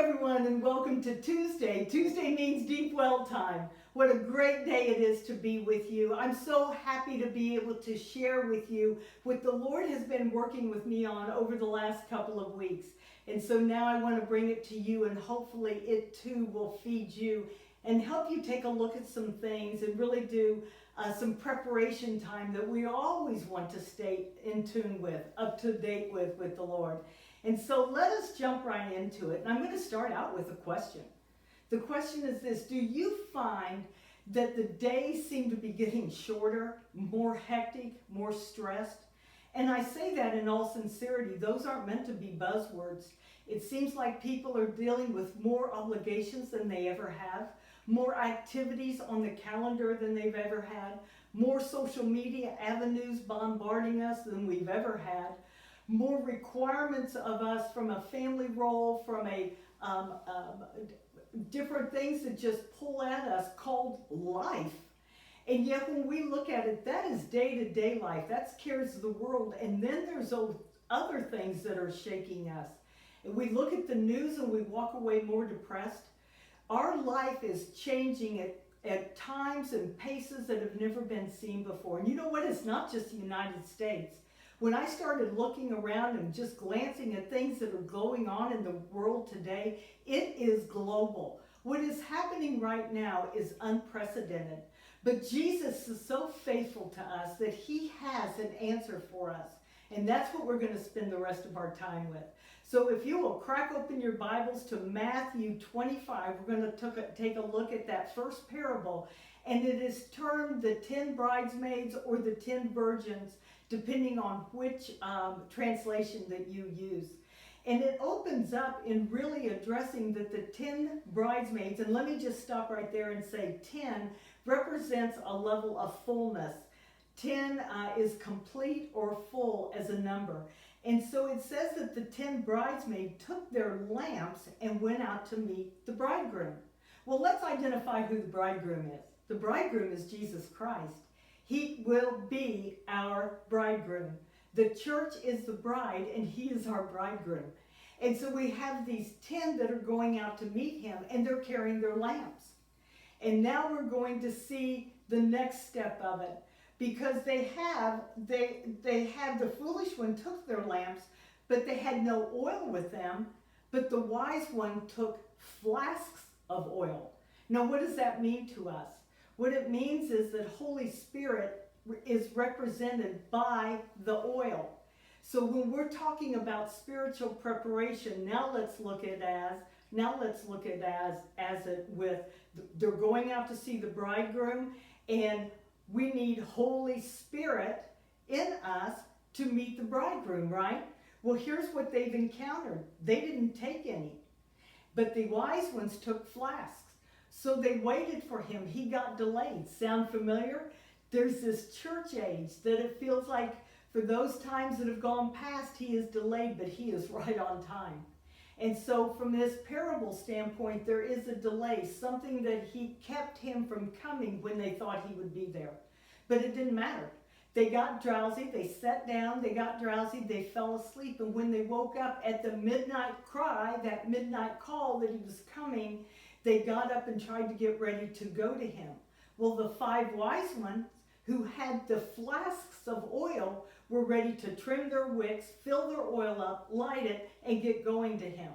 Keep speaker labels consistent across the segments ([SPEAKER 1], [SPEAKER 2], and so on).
[SPEAKER 1] everyone, and welcome to Tuesday. Tuesday means deep well time. What a great day it is to be with you. I'm so happy to be able to share with you what the Lord has been working with me on over the last couple of weeks. And so now I want to bring it to you, and hopefully it too will feed you and help you take a look at some things and really do some preparation time that we always want to stay in tune with, up to date with the Lord. And so let us jump right into it. And I'm going to start out with a question. The question is this: do you find that the days seem to be getting shorter, more hectic, more stressed? And I say that in all sincerity. Those aren't meant to be buzzwords. It seems like people are dealing with more obligations than they ever have, more activities on the calendar than they've ever had, more social media avenues bombarding us than we've ever had, more requirements of us from a family role, from a different things that just pull at us called life. And yet when we look at it, that is day-to-day life. That's cares of the world. And then there's other things that are shaking us. And we look at the news and we walk away more depressed. Our life is changing at times and paces that have never been seen before. And you know what? It's not just the United States. When I started looking around and just glancing at things that are going on in the world today, it is global. What is happening right now is unprecedented. But Jesus is so faithful to us that he has an answer for us. And that's what we're going to spend the rest of our time with. So if you will crack open your Bibles to Matthew 25, we're going to take a look at that first parable. And it is termed the 10 bridesmaids or the 10 virgins, depending on which translation that you use. And it opens up in really addressing that the 10 bridesmaids, and let me just stop right there and say 10 represents a level of fullness. 10 is complete or full as a number. And so it says that the 10 bridesmaids took their lamps and went out to meet the bridegroom. Well, let's identify who the bridegroom is. The bridegroom is Jesus Christ. He will be our bridegroom. The church is the bride, and he is our bridegroom. And so we have these 10 that are going out to meet him, and they're carrying their lamps. And now we're going to see the next step of it, because they have the foolish one took their lamps, but they had no oil with them, but the wise one took flasks of oil. Now, what does that mean to us? What it means is that Holy Spirit is represented by the oil. So when we're talking about spiritual preparation, now let's look at as it with they're going out to see the bridegroom, and we need Holy Spirit in us to meet the bridegroom, right? Well, here's what they've encountered. They didn't take any, but the wise ones took flasks. So they waited for him. He got delayed. Sound familiar? There's this church age that it feels like for those times that have gone past, he is delayed, but he is right on time. And so from this parable standpoint, there is a delay, something that he kept him from coming when they thought he would be there. But it didn't matter. They got drowsy, they sat down, they got drowsy, they fell asleep. And when they woke up at the midnight cry, that midnight call that he was coming, they got up and tried to get ready to go to him. Well, the 5 wise ones who had the flasks of oil were ready to trim their wicks, fill their oil up, light it, and get going to him.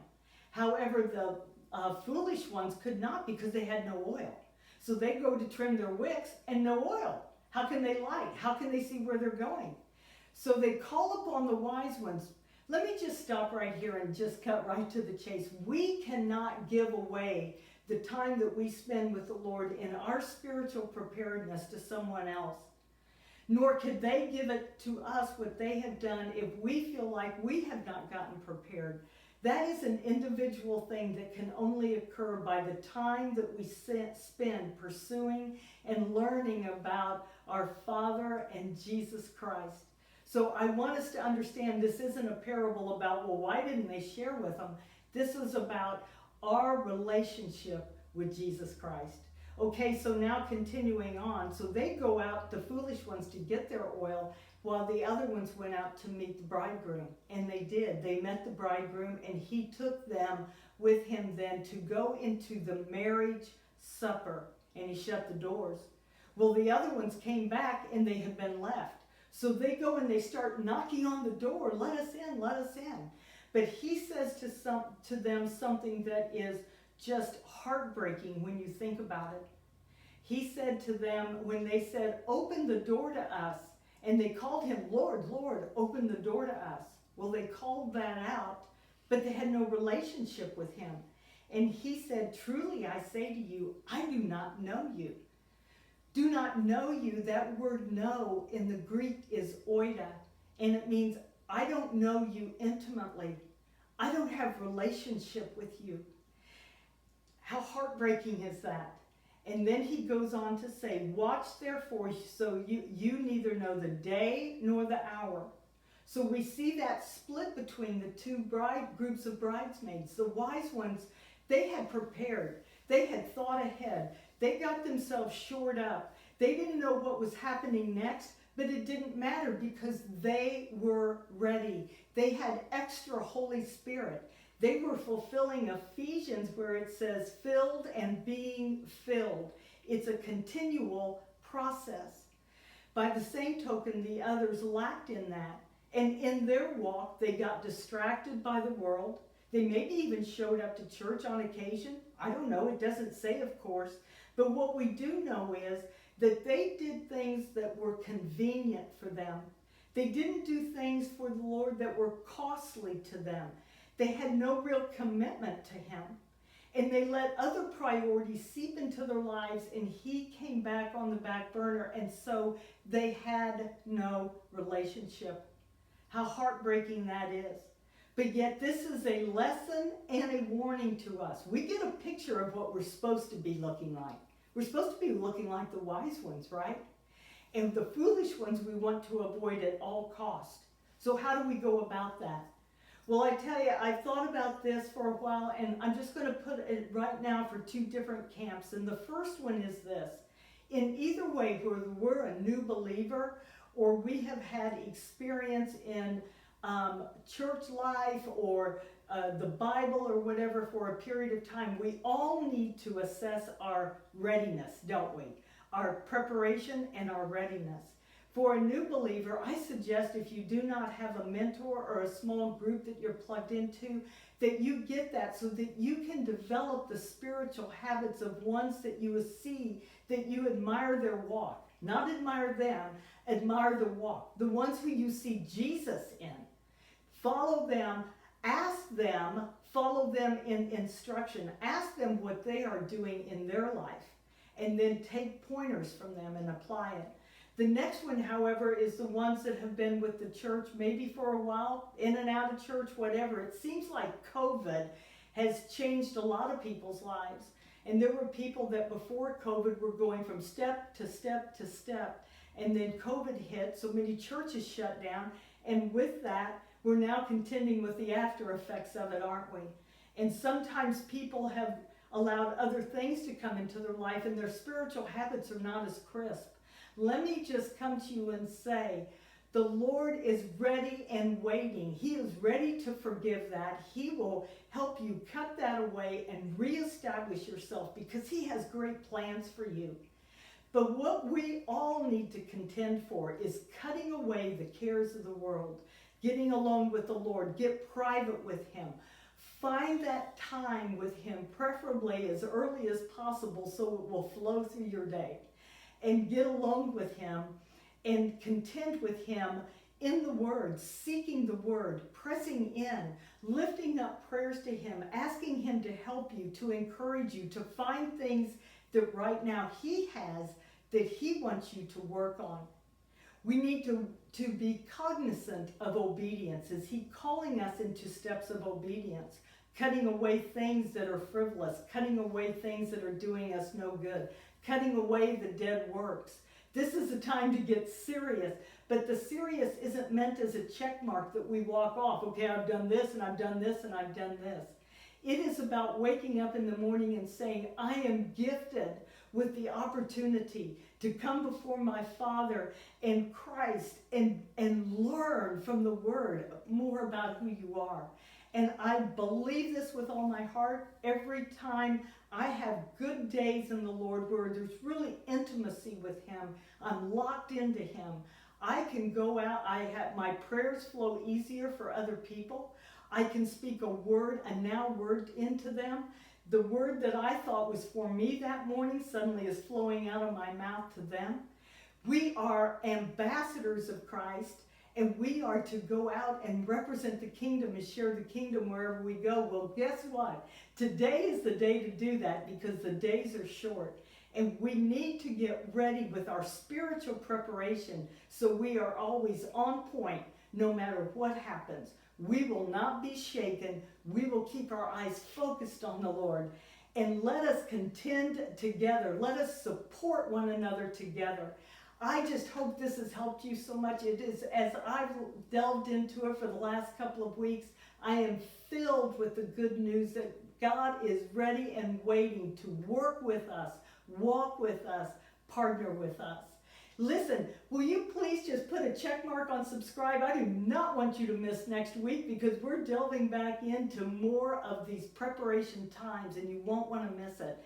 [SPEAKER 1] However, the foolish ones could not, because they had no oil. So they go to trim their wicks and no oil. How can they light? How can they see where they're going? So they call upon the wise ones. Let me just stop right here and just cut right to the chase. We cannot give away the time that we spend with the Lord in our spiritual preparedness to someone else. Nor could they give it to us what they have done if we feel like we have not gotten prepared. That is an individual thing that can only occur by the time that we spend pursuing and learning about our Father and Jesus Christ. So I want us to understand this isn't a parable about, well, why didn't they share with them? This is about our relationship with Jesus Christ. Okay, so now continuing on. So they go out, the foolish ones, to get their oil, while the other ones went out to meet the bridegroom. And they did. They met the bridegroom, and he took them with him then to go into the marriage supper, and he shut the doors. Well, the other ones came back, and they had been left. So they go and they start knocking on the door, let us in, let us in. But he says to them something that is just heartbreaking when you think about it. He said to them, when they said, open the door to us, and they called him, Lord, Lord, open the door to us. Well, they called that out, but they had no relationship with him. And he said, truly I say to you, I do not know you. Do not know you. That word know in the Greek is oida, and it means I don't know you intimately. I don't have relationship with you. How heartbreaking is that? And then he goes on to say, watch therefore, so you neither know the day nor the hour. So we see that split between the two groups of bridesmaids. The wise ones, they had prepared. They had thought ahead. They got themselves shored up. They didn't know what was happening next, but it didn't matter because they were ready. They had extra Holy Spirit. They were fulfilling Ephesians where it says filled and being filled. It's a continual process. By the same token, the others lacked in that. And in their walk, they got distracted by the world. They maybe even showed up to church on occasion. I don't know. It doesn't say, of course. But what we do know is that they did things that were convenient for them. They didn't do things for the Lord that were costly to them. They had no real commitment to him. And they let other priorities seep into their lives, and he came back on the back burner, and so they had no relationship. How heartbreaking that is. But yet this is a lesson and a warning to us. We get a picture of what we're supposed to be looking like. We're supposed to be looking like the wise ones, right? And the foolish ones we want to avoid at all cost. So how do we go about that? Well, I tell you, I've thought about this for a while, and I'm just going to put it right now for two different camps. And the first one is this. In either way, whether we're a new believer or we have had experience in church life or the Bible or whatever for a period of time, we all need to assess our readiness, don't we? Our preparation and our readiness. For a new believer, I suggest if you do not have a mentor or a small group that you're plugged into, that you get that so that you can develop the spiritual habits of ones that you see, that you admire their walk. Not admire them, admire the walk. The ones who you see Jesus in. Follow them, ask them, follow them in instruction. Ask them what they are doing in their life. And then take pointers from them and apply it. The next one, however, is the ones that have been with the church maybe for a while, in and out of church, whatever. It seems like COVID has changed a lot of people's lives. And there were people that before COVID were going from step to step to step. And then COVID hit, so many churches shut down. And with that, we're now contending with the after effects of it, aren't we? And sometimes people have allowed other things to come into their life, and their spiritual habits are not as crisp. Let me just come to you and say, the Lord is ready and waiting. He is ready to forgive that. He will help you cut that away and reestablish yourself because he has great plans for you. But what we all need to contend for is cutting away the cares of the world, getting alone with the Lord, get private with him. Find that time with him, preferably as early as possible so it will flow through your day. And get alone with him and contend with him in the Word, seeking the Word, pressing in, lifting up prayers to him, asking him to help you, to encourage you, to find things that right now he has that he wants you to work on. We need to be cognizant of obedience. Is he calling us into steps of obedience? Cutting away things that are frivolous, cutting away things that are doing us no good, cutting away the dead works. This is a time to get serious, but the serious isn't meant as a check mark that we walk off. Okay, I've done this and I've done this and I've done this. It is about waking up in the morning and saying, I am gifted with the opportunity to come before my Father and Christ and learn from the Word more about who you are. And I believe this with all my heart. Every time I have good days in the Lord where there's really intimacy with Him, I'm locked into Him, I can go out, my prayers flow easier for other people. I can speak a word, a now word into them. The word that I thought was for me that morning suddenly is flowing out of my mouth to them. We are ambassadors of Christ, and we are to go out and represent the kingdom and share the kingdom wherever we go. Well, guess what? Today is the day to do that because the days are short. And we need to get ready with our spiritual preparation so we are always on point no matter what happens. We will not be shaken. We will keep our eyes focused on the Lord. And let us contend together. Let us support one another together. I just hope this has helped you so much. It is, as I've delved into it for the last couple of weeks, I am filled with the good news that God is ready and waiting to work with us, walk with us, partner with us. Listen, will you please just put a check mark on subscribe? I do not want you to miss next week because we're delving back into more of these preparation times and you won't want to miss it.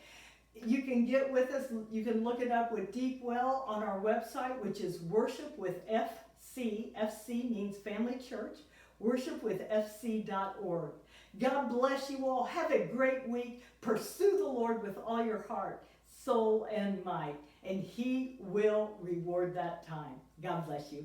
[SPEAKER 1] You can get with us. You can look it up with Deep Well on our website, which is Worship with FC. FC means Family Church. worshipwithfc.org. God bless you all. Have a great week. Pursue the Lord with all your heart, soul, and might, and He will reward that time. God bless you.